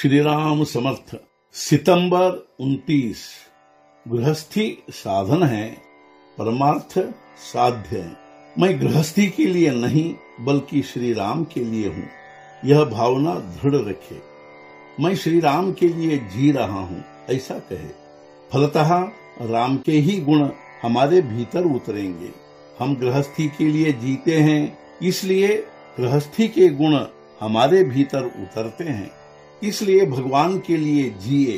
श्री राम समर्थ। सितंबर 29। गृहस्थी साधन है, परमार्थ साध्य है। मैं गृहस्थी के लिए नहीं बल्कि श्री राम के लिए हूँ, यह भावना दृढ़ रखे। मैं श्री राम के लिए जी रहा हूँ ऐसा कहे। फलतः राम के ही गुण हमारे भीतर उतरेंगे। हम गृहस्थी के लिए जीते हैं, इसलिए गृहस्थी के गुण हमारे भीतर उतरते हैं। इसलिए भगवान के लिए जिए।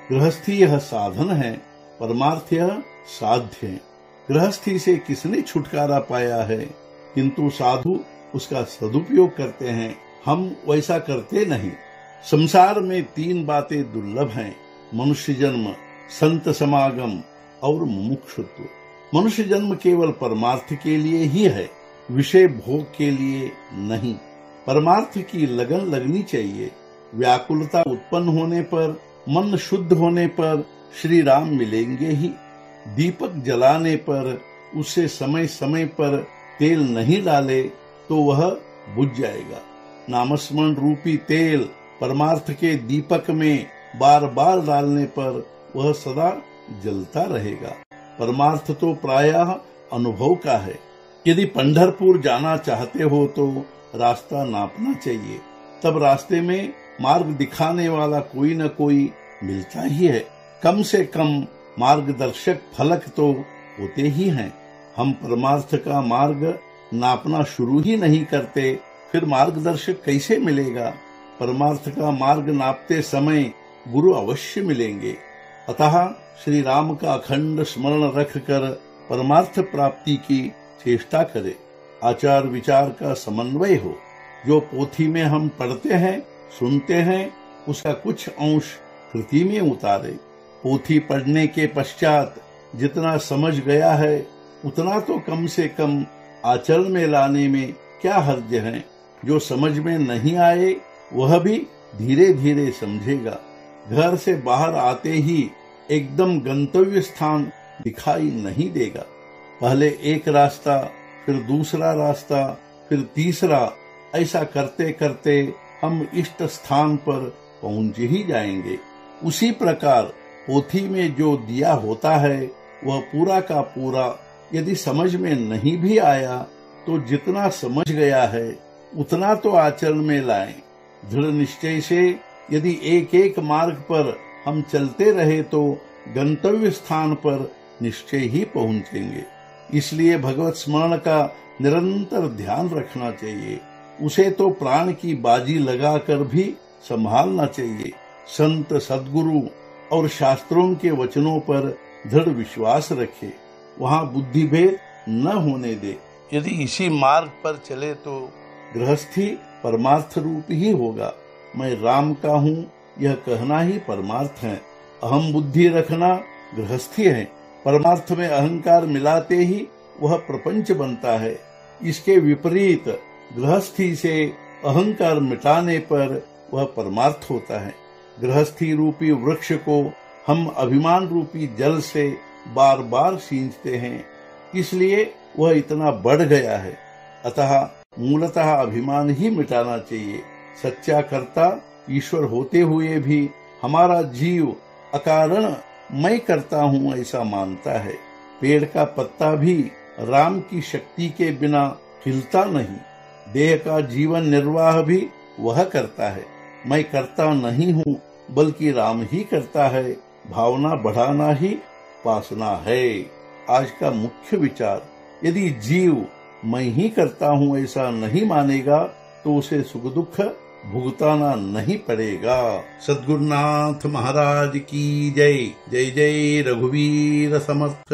गृहस्थी यह साधन है, परमार्थ यह साध्य है। गृहस्थी से किसने छुटकारा पाया है, किंतु साधु उसका सदुपयोग करते हैं। हम वैसा करते नहीं। संसार में 3 बातें दुर्लभ हैं: मनुष्य जन्म, संत समागम और मुमुक्षुत्व। मनुष्य जन्म केवल परमार्थ के लिए ही है, विषय भोग के लिए नहीं। परमार्थ की लगन लगनी चाहिए। व्याकुलता उत्पन्न होने पर, मन शुद्ध होने पर श्री राम मिलेंगे ही। दीपक जलाने पर उसे समय समय पर तेल नहीं डाले तो वह बुझ जाएगा। नामस्मरण रूपी तेल परमार्थ के दीपक में बार बार डालने पर वह सदा जलता रहेगा। परमार्थ तो प्रायः अनुभव का है। यदि पंढरपुर जाना चाहते हो तो रास्ता नापना चाहिए, तब रास्ते में मार्ग दिखाने वाला कोई न कोई मिलता ही है। कम से कम मार्गदर्शक फलक तो होते ही हैं। हम परमार्थ का मार्ग नापना शुरू ही नहीं करते, फिर मार्गदर्शक कैसे मिलेगा? परमार्थ का मार्ग नापते समय गुरु अवश्य मिलेंगे। अतः श्री राम का अखंड स्मरण रखकर परमार्थ प्राप्ति की चेष्टा करे। आचार विचार का समन्वय हो। जो पोथी में हम पढ़ते हैं, सुनते हैं, उसका कुछ अंश कृति में उतारे। पोथी पढ़ने के पश्चात जितना समझ गया है उतना तो कम से कम आचरण में लाने में क्या हर्ज है। जो समझ में नहीं आए वह भी धीरे धीरे समझेगा। घर से बाहर आते ही एकदम गंतव्य स्थान दिखाई नहीं देगा। पहले एक रास्ता, फिर दूसरा रास्ता, फिर तीसरा, ऐसा करते करते हम इष्ट स्थान पर पहुंच ही जाएंगे। उसी प्रकार पोथी में जो दिया होता है वह पूरा का पूरा यदि समझ में नहीं भी आया तो जितना समझ गया है उतना तो आचरण में लाएं। दृढ़ निश्चय से यदि एक एक मार्ग पर हम चलते रहे तो गंतव्य स्थान पर निश्चय ही पहुंचेंगे। इसलिए भगवत स्मरण का निरंतर ध्यान रखना चाहिए। उसे तो प्राण की बाजी लगाकर भी संभालना चाहिए। संत, सद्गुरु और शास्त्रों के वचनों पर दृढ़ विश्वास रखे, वहाँ बुद्धि भेद न होने दे। यदि इसी मार्ग पर चले तो गृहस्थी परमार्थ रूप ही होगा। मैं राम का हूँ यह कहना ही परमार्थ है। अहम बुद्धि रखना गृहस्थी है। परमार्थ में अहंकार मिलाते ही वह प्रपंच बनता है। इसके विपरीत गृहस्थी से अहंकार मिटाने पर वह परमार्थ होता है। गृहस्थी रूपी वृक्ष को हम अभिमान रूपी जल से बार बार सींचते हैं, इसलिए वह इतना बढ़ गया है। अतः मूलतः अभिमान ही मिटाना चाहिए। सच्चा कर्ता ईश्वर होते हुए भी हमारा जीव अकारण मैं करता हूँ ऐसा मानता है। पेड़ का पत्ता भी राम की शक्ति के बिना हिलता नहीं। देह का जीवन निर्वाह भी वह करता है। मैं करता नहीं हूँ बल्कि राम ही करता है। भावना बढ़ाना ही उपासना है। आज का मुख्य विचार, यदि जीव मैं ही करता हूँ ऐसा नहीं मानेगा तो उसे सुख दुख भुगताना नहीं पड़ेगा। सद्गुरुनाथ महाराज की जय। जय जय रघुवीर समर्थ।